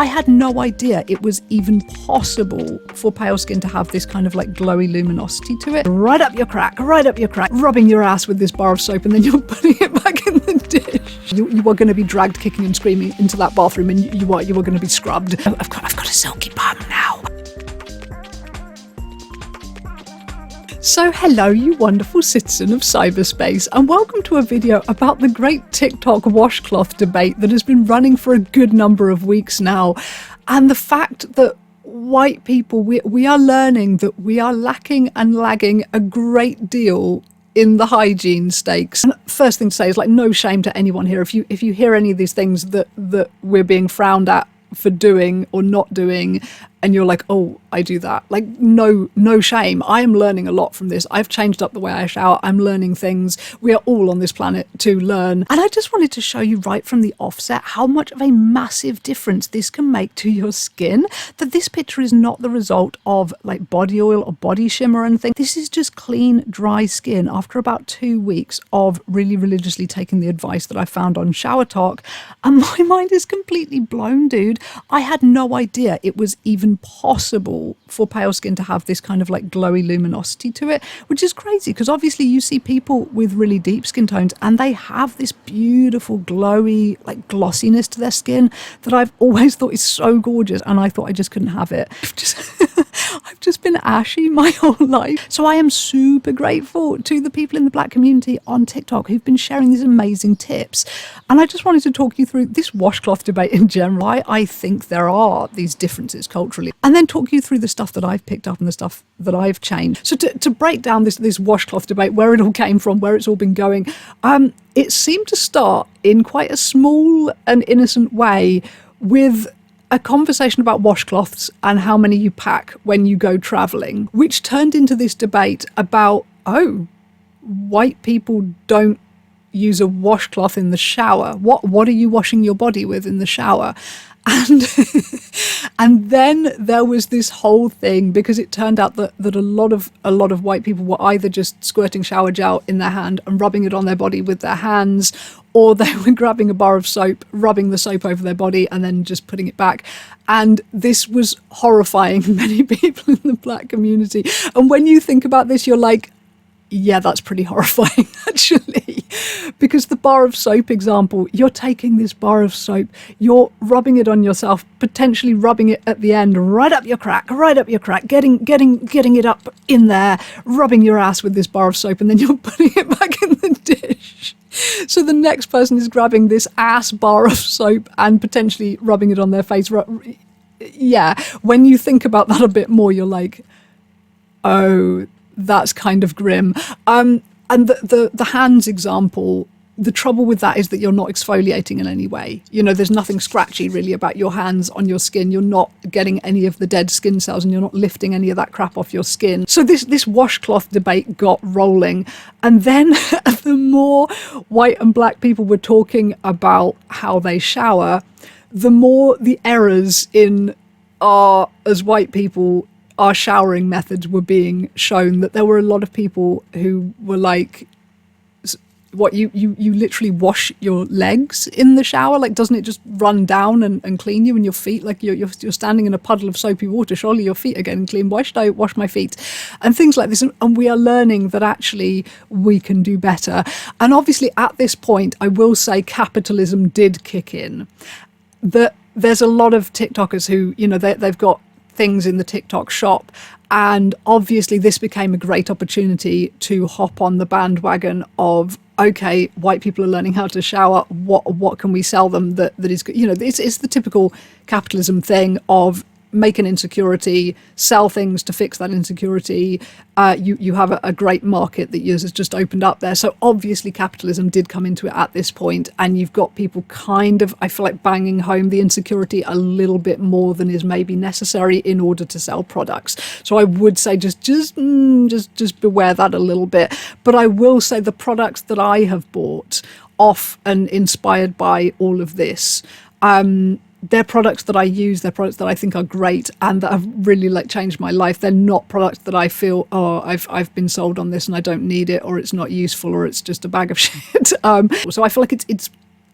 I had no idea it was even possible for pale skin to have this kind of like glowy luminosity to it. Right up your crack, rubbing your ass with this bar of soap, and then you're putting it back in the dish. You are going to be dragged kicking and screaming into that bathroom, and you are going to be scrubbed. I've got a silky bum now. So hello, you wonderful citizen of cyberspace, and welcome to a video about the great TikTok washcloth debate that has been running for a good number of weeks now, and the fact that white people, we are learning that we are lacking and lagging a great deal in the hygiene stakes. And first thing to say is, like, no shame to anyone here if you hear any of these things that we're being frowned at for doing or not doing, and you're like, oh, I do that. Like, no shame. I am learning a lot from this. I've changed up the way I shower. I'm learning things. We are all on this planet to learn. And I just wanted to show you right from the offset how much of a massive difference this can make to your skin. That this picture is not the result of like body oil or body shimmer or anything. This is just clean, dry skin after about 2 weeks of really religiously taking the advice that I found on showertok. And my mind is completely blown, dude. I had no idea it was even possible for pale skin to have this kind of like glowy luminosity to it, which is crazy because obviously you see people with really deep skin tones and they have this beautiful glowy like glossiness to their skin that I've always thought is so gorgeous, and I thought I just couldn't have it. I've just been ashy my whole life. So I am super grateful to the people in the black community on TikTok who've been sharing these amazing tips. And I just wanted to talk you through this washcloth debate in general. I think there are these differences culturally, and then talk you through the stuff that I've picked up and the stuff that I've changed. So to break down this washcloth debate, where it all came from, where it's all been going, it seemed to start in quite a small and innocent way with a conversation about washcloths and how many you pack when you go travelling, which turned into this debate about, oh, white people don't use a washcloth in the shower. What are you washing your body with in the shower? And then there was this whole thing because it turned out that a lot of white people were either just squirting shower gel in their hand and rubbing it on their body with their hands, or they were grabbing a bar of soap, rubbing the soap over their body and then just putting it back. And this was horrifying many people in the black community. And when you think about this, you're like, yeah, that's pretty horrifying, actually. Because the bar of soap example, you're taking this bar of soap, you're rubbing it on yourself, potentially rubbing it at the end, right up your crack, getting it up in there, rubbing your ass with this bar of soap, and then you're putting it back in the dish. So the next person is grabbing this ass bar of soap and potentially rubbing it on their face. Yeah, when you think about that a bit more, you're like, oh, that's kind of grim. And the hands example, the trouble with that is that you're not exfoliating in any way. You know, there's nothing scratchy really about your hands on your skin. You're not getting any of the dead skin cells and you're not lifting any of that crap off your skin. So this washcloth debate got rolling. And then the more white and black people were talking about how they shower, the more the errors in as white people, our showering methods were being shown. That there were a lot of people who were like, what, you literally wash your legs in the shower? Like, doesn't it just run down and clean you and your feet? Like you're standing in a puddle of soapy water, surely your feet are getting clean. Why should I wash my feet? And things like this. And we are learning that actually we can do better. And obviously at this point, I will say capitalism did kick in. That there's a lot of TikTokers who, you know, they've got things in the TikTok shop, and obviously this became a great opportunity to hop on the bandwagon of, okay, white people are learning how to shower, what can we sell them that is, you know, it's the typical capitalism thing of make an insecurity, sell things to fix that insecurity. You have a great market that has just opened up there. So obviously capitalism did come into it at this point, and you've got people kind of, I feel like, banging home the insecurity a little bit more than is maybe necessary in order to sell products. So I would say just beware that a little bit. But I will say the products that I have bought off and inspired by all of this, they're products that I use, they're products that I think are great and that have really like changed my life. They're not products that I feel, oh, I've been sold on this and I don't need it, or it's not useful, or it's just a bag of shit. So I feel like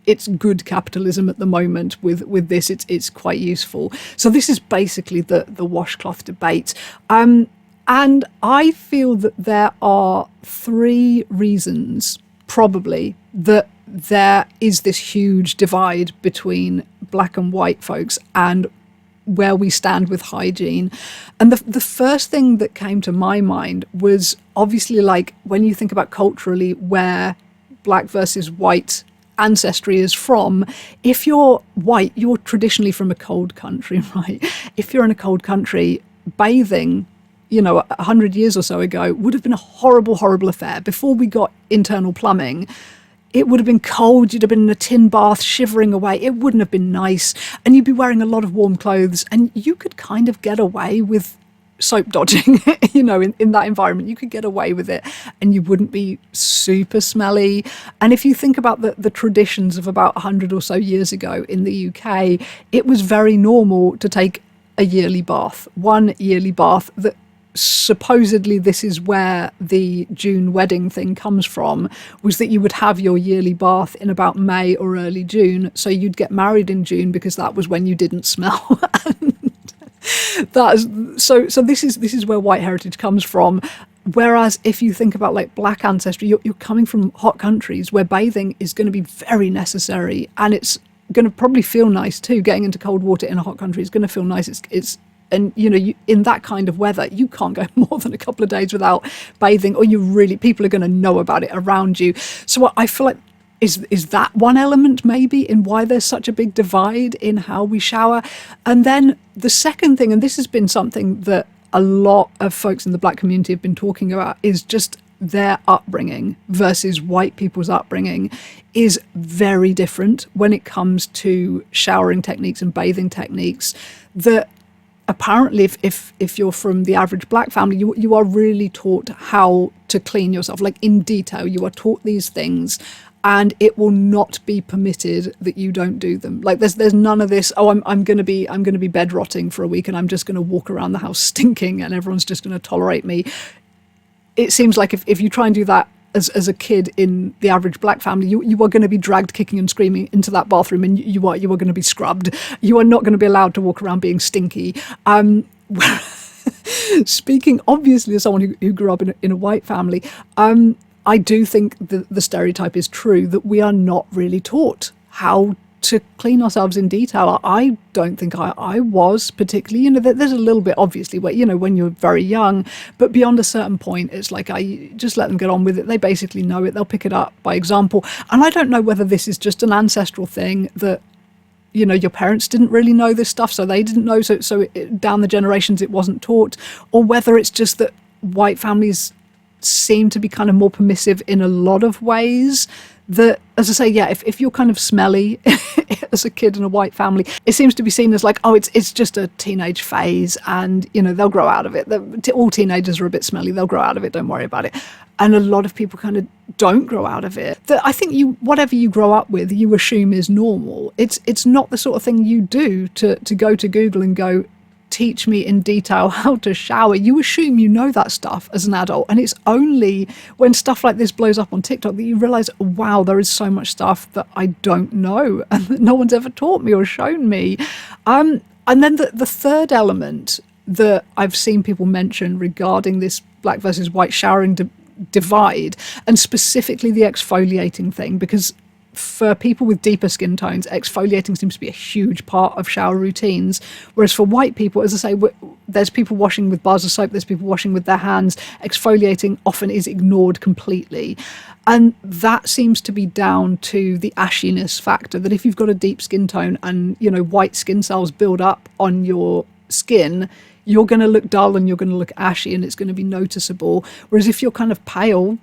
it's good capitalism at the moment with this. It's quite useful. So this is basically the washcloth debate. And I feel that there are 3 reasons, probably, that there is this huge divide between black and white folks and where we stand with hygiene. And the first thing that came to my mind was obviously, like, when you think about culturally where black versus white ancestry is from. If you're white, you're traditionally from a cold country, right? If you're in a cold country, bathing, 100 years or so ago would have been a horrible, horrible affair. Before we got internal plumbing, it would have been cold. You'd have been in a tin bath, shivering away. It wouldn't have been nice. And you'd be wearing a lot of warm clothes, and you could kind of get away with soap dodging, in that environment. You could get away with it and you wouldn't be super smelly. And if you think about the traditions of about 100 or so years ago in the UK, it was very normal to take a yearly bath, one yearly bath. That supposedly this is where the June wedding thing comes from, was that you would have your yearly bath in about May or early June. So you'd get married in June because that was when you didn't smell. So this is where white heritage comes from. Whereas if you think about like black ancestry, you're coming from hot countries where bathing is going to be very necessary, and it's going to probably feel nice too. Getting into cold water in a hot country is going to feel nice. And in that kind of weather, you can't go more than a couple of days without bathing, or people are going to know about it around you. So I feel like is that one element maybe in why there's such a big divide in how we shower. And then the second thing, and this has been something that a lot of folks in the black community have been talking about, is just their upbringing versus white people's upbringing is very different when it comes to showering techniques and bathing techniques. That apparently if you're from the average black family, you are really taught how to clean yourself, like in detail. You are taught these things, and it will not be permitted that you don't do them. Like there's none of this, I'm going to be bed rotting for a week and I'm just going to walk around the house stinking and everyone's just going to tolerate me. It seems like if you try and do that as a kid in the average black family, you are going to be dragged kicking and screaming into that bathroom, and you are going to be scrubbed. You are not going to be allowed to walk around being stinky. Speaking obviously as someone who grew up in a white family, I do think the stereotype is true that we are not really taught how to clean ourselves in detail. I don't think I was particularly, there's a little bit obviously where, when you're very young, but beyond a certain point, it's like I just let them get on with it. They basically know it. They'll pick it up by example. And I don't know whether this is just an ancestral thing that, your parents didn't really know this stuff, so they didn't know. So down the generations, it wasn't taught, or whether it's just that white families seem to be kind of more permissive in a lot of ways. That, as I say, yeah, if you're kind of smelly as a kid in a white family, it seems to be seen as like, oh, it's just a teenage phase, and they'll grow out of it. All teenagers are a bit smelly, they'll grow out of it, don't worry about it. And a lot of people kind of don't grow out of it. That I think whatever you grow up with, you assume is normal. It's not the sort of thing you do to go to Google and go, teach me in detail how to shower. You assume you know that stuff as an adult, and it's only when stuff like this blows up on TikTok that you realize, wow, there is so much stuff that I don't know and that no one's ever taught me or shown me. And then the third element that I've seen people mention regarding this black versus white showering divide, and specifically the exfoliating thing, because for people with deeper skin tones, exfoliating seems to be a huge part of shower routines. Whereas for white people, as I say, there's people washing with bars of soap, there's people washing with their hands. Exfoliating often is ignored completely. And that seems to be down to the ashiness factor, that if you've got a deep skin tone and, white skin cells build up on your skin, you're going to look dull and you're going to look ashy, and it's going to be noticeable. Whereas if you're kind of pale,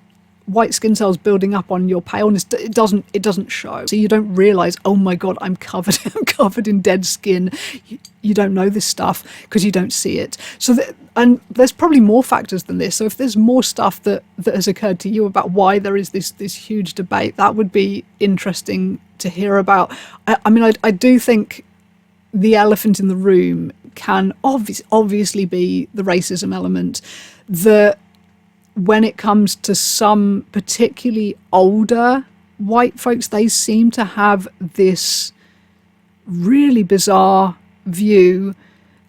white skin cells building up on your paleness, it doesn't show. So you don't realize, oh my God, I'm covered in dead skin. You don't know this stuff because you don't see it. So and there's probably more factors than this. So if there's more stuff that has occurred to you about why there is this huge debate, that would be interesting to hear about. I do think the elephant in the room can obviously be the racism element. When it comes to some particularly older white folks, they seem to have this really bizarre view.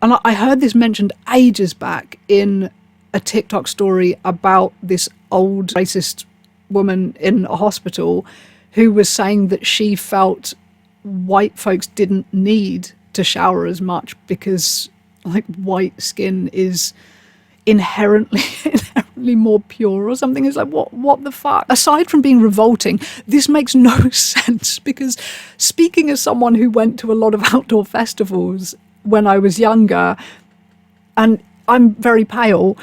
And I heard this mentioned ages back in a TikTok story about this old racist woman in a hospital who was saying that she felt white folks didn't need to shower as much because like white skin is inherently more pure or something. It's like, what the fuck? Aside from being revolting, this makes no sense, because speaking as someone who went to a lot of outdoor festivals when I was younger, and I'm very pale,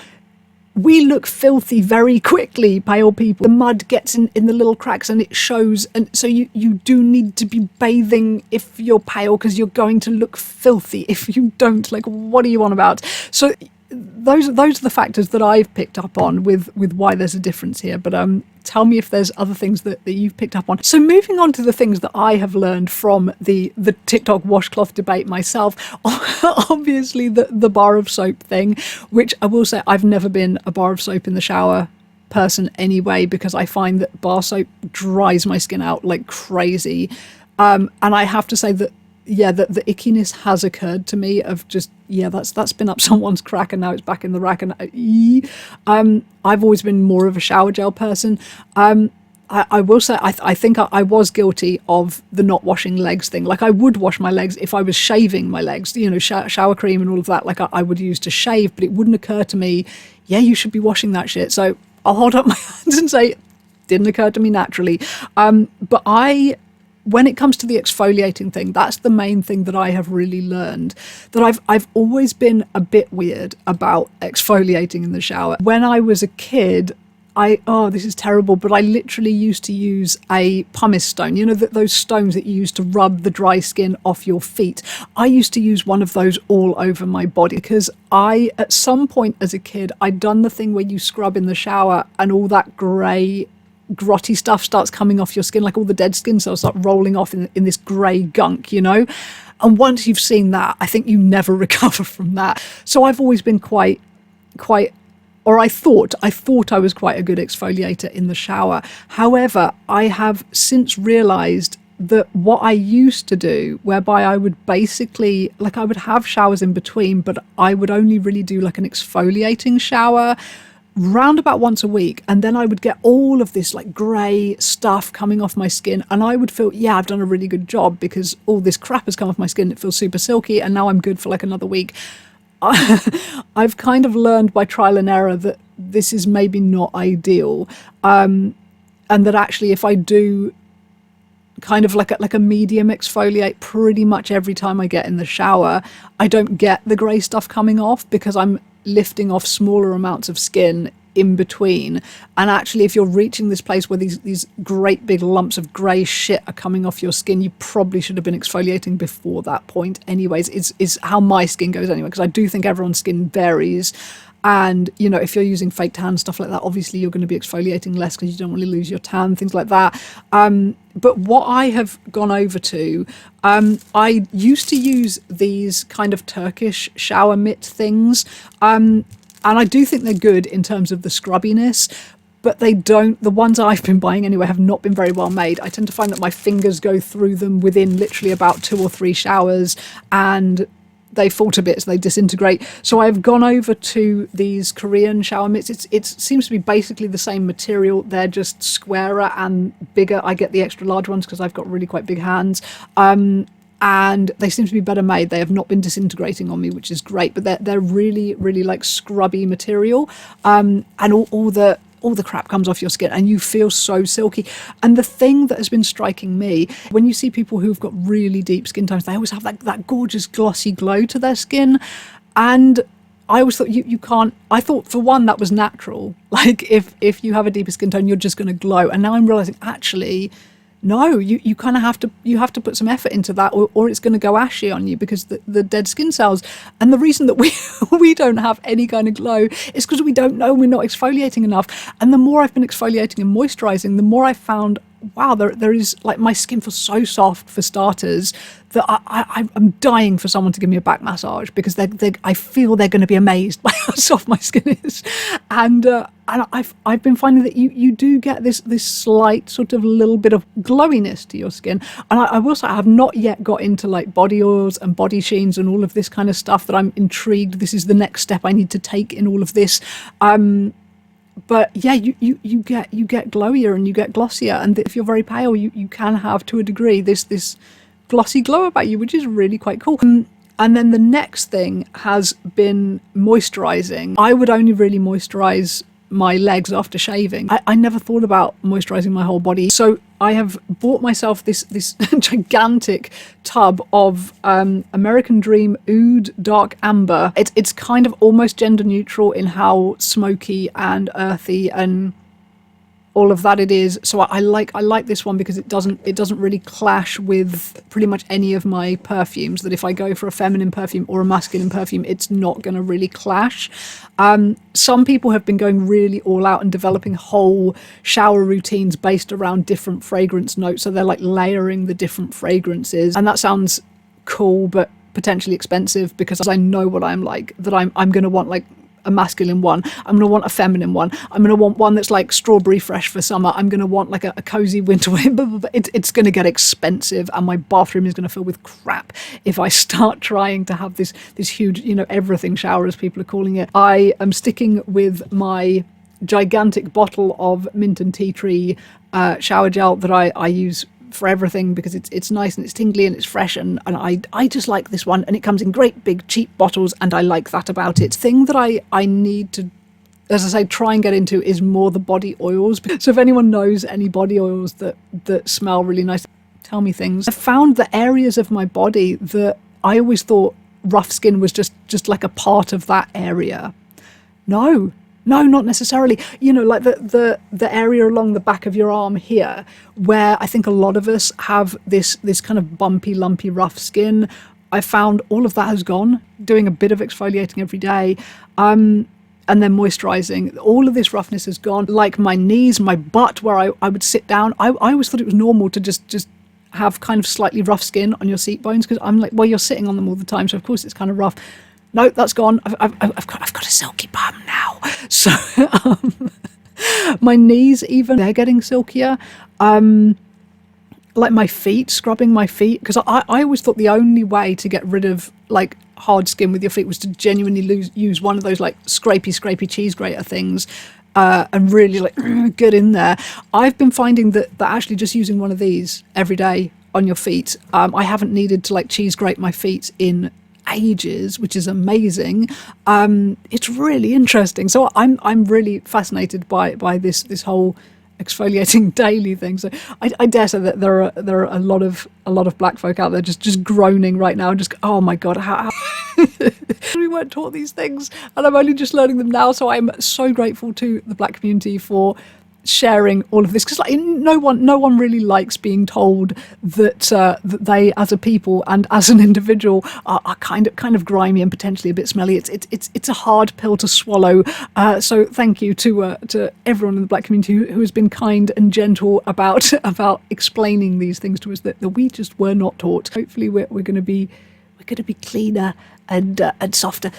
we look filthy very quickly, pale people. The mud gets in the little cracks and it shows, and so you do need to be bathing if you're pale, because you're going to look filthy if you don't. Like, what are you on about? So those are the factors that I've picked up on with why there's a difference here. But tell me if there's other things that you've picked up on. So moving on to the things that I have learned from the TikTok washcloth debate myself, obviously the bar of soap thing, which I will say I've never been a bar of soap in the shower person anyway, because I find that bar soap dries my skin out like crazy. And I have to say that, yeah, the ickiness has occurred to me of just, yeah, that's been up someone's crack and now it's back in the rack. And I've always been more of a shower gel person. I will say I think I was guilty of the not washing legs thing. Like, I would wash my legs if I was shaving my legs, you know, shower cream and all of that, like I would use to shave, but it wouldn't occur to me, yeah, you should be washing that shit. So I'll hold up my hands and say, didn't occur to me naturally. But when it comes to the exfoliating thing, that's the main thing that I have really learned, that I've always been a bit weird about exfoliating in the shower. When I was a kid, this is terrible, but I literally used to use a pumice stone, you know, those stones that you use to rub the dry skin off your feet. I used to use one of those all over my body, because at some point as a kid, I'd done the thing where you scrub in the shower and all that grey grotty stuff starts coming off your skin, like all the dead skin cells start rolling off in this grey gunk, you know. And once you've seen that, I think you never recover from that. So I've always been quite, or I thought I was quite a good exfoliator in the shower. However, I have since realised that what I used to do, whereby I would basically, like, I would have showers in between, but I would only really do like an exfoliating shower round about once a week, and then I would get all of this like grey stuff coming off my skin, and I would feel, yeah, I've done a really good job because all this crap has come off my skin. It feels super silky, and now I'm good for like another week. I've kind of learned by trial and error that this is maybe not ideal, and that actually if I do kind of like a medium exfoliate pretty much every time I get in the shower, I don't get the grey stuff coming off, because I'm lifting off smaller amounts of skin in between. And actually, if you're reaching this place where these great big lumps of grey shit are coming off your skin, you probably should have been exfoliating before that point anyways, is how my skin goes anyway, because I do think everyone's skin varies. And, you know, if you're using fake tan, stuff like that, obviously you're going to be exfoliating less because you don't want to lose your tan, things like that. But what I have gone over to, I used to use these kind of Turkish shower mitt things. And I do think they're good in terms of the scrubbiness, but the ones I've been buying anyway have not been very well made. I tend to find that my fingers go through them within literally about 2 or 3 showers, and they fall to bits, they disintegrate. So I've gone over to these Korean shower mitts. It seems to be basically the same material. They're just squarer and bigger. I get the extra large ones because I've got really quite big hands. And they seem to be better made. They have not been disintegrating on me, which is great. But they're really, really like scrubby material. And all the crap comes off your skin and you feel so silky. And the thing that has been striking me, when you see people who've got really deep skin tones, they always have that gorgeous glossy glow to their skin. And I always thought you can't, I thought for one, that was natural. Like if you have a deeper skin tone, you're just going to glow. And now I'm realizing actually, no, you kind of have to put some effort into that, or it's going to go ashy on you, because the dead skin cells. And the reason that we don't have any kind of glow is because we don't know, we're not exfoliating enough. And the more I've been exfoliating and moisturizing, the more I found wow, there is, like, my skin feels so soft for starters that I'm dying for someone to give me a back massage, because I feel they're going to be amazed by how soft my skin is. And I've been finding that you do get this slight sort of little bit of glowiness to your skin. And I will say, I have not yet got into like body oils and body sheens and all of this kind of stuff that I'm intrigued. This is the next step I need to take in all of this. But yeah, you get glowier and you get glossier, and if you're very pale, you can have, to a degree, this glossy glow about you, which is really quite cool. And then the next thing has been moisturizing. I would only really moisturize my legs after shaving. I never thought about moisturizing my whole body, so I have bought myself this gigantic tub of American Dream Oudh Dark Amber. It's kind of almost gender neutral in how smoky and earthy and all of that it is. So I like this one because it doesn't really clash with pretty much any of my perfumes. That if I go for a feminine perfume or a masculine perfume, it's not going to really clash. Some people have been going really all out and developing whole shower routines based around different fragrance notes. So they're like layering the different fragrances, and that sounds cool but potentially expensive, because I know what I'm like, that I'm going to want like a masculine one, I'm going to want a feminine one, I'm going to want one that's like strawberry fresh for summer, I'm going to want like a cozy winter one. It's going to get expensive, and my bathroom is going to fill with crap if I start trying to have this huge, everything shower, as people are calling it. I am sticking with my gigantic bottle of mint and tea tree shower gel that I use for everything, because it's nice and it's tingly and it's fresh, and I just like this one, and it comes in great big cheap bottles, and I like that about it. Thing that I need to, as I say, try and get into is more the body oils. So if anyone knows any body oils that smell really nice, tell me things. I found the areas of my body that I always thought rough skin was just like a part of that area. No, not necessarily. Like the area along the back of your arm here, where I think a lot of us have this kind of bumpy, lumpy, rough skin. I found all of that has gone. Doing a bit of exfoliating every day, and then moisturizing, all of this roughness has gone. Like my knees, my butt, where I would sit down, I always thought it was normal to just have kind of slightly rough skin on your seat bones, because I'm like, well, you're sitting on them all the time, so of course it's kind of rough. No, that's gone. I've got a silky bum now. So my knees, even, they're getting silkier. Like my feet, scrubbing my feet, because I always thought the only way to get rid of like hard skin with your feet was to genuinely use one of those like scrapey cheese grater things, and really like get in there. I've been finding that actually just using one of these every day on your feet, I haven't needed to like cheese grate my feet in ages, which is amazing. It's really interesting. So I'm really fascinated by this whole exfoliating daily thing. So I dare say that there are a lot of black folk out there just groaning right now, and just, oh my god, how we weren't taught these things, and I'm only just learning them now. So I'm so grateful to the black community for sharing all of this, because like no one really likes being told that they, as a people and as an individual, are kind of grimy and potentially a bit smelly. It's a hard pill to swallow. So thank you to everyone in the black community who has been kind and gentle about explaining these things to us that we just were not taught. Hopefully we're going to be cleaner and softer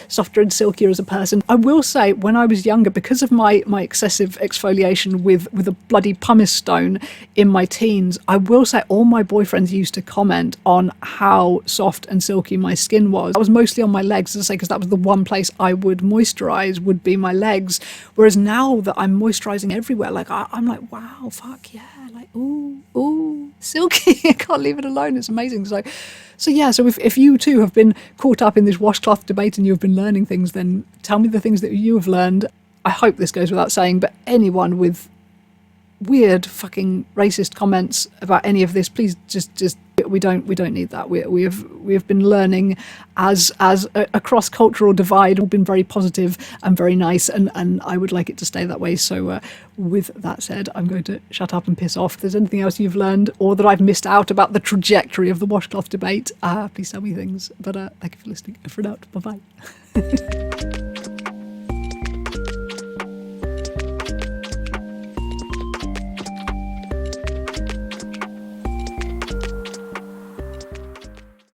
and silkier as a person. I will say, when I was younger, because of my excessive exfoliation with a bloody pumice stone in my teens, I will say all my boyfriends used to comment on how soft and silky my skin was. I was mostly on my legs, as I say, because that was the one place I would moisturize, would be my legs. Whereas now that I'm moisturizing everywhere, like I'm like, wow, fuck yeah, like ooh, silky. I can't leave it alone. It's amazing. So yeah, so if you too have been caught up in this washcloth debate and you've been learning things, then tell me the things that you have learned. I hope this goes without saying, but anyone with weird fucking racist comments about any of this, please just we don't need that. We have been learning as a cross-cultural divide, all been very positive and very nice, and I would like it to stay that way. So with that said, I'm going to shut up and piss off. If there's anything else you've learned or that I've missed out about the trajectory of the washcloth debate, please tell me things. But thank you for listening. For now, bye bye.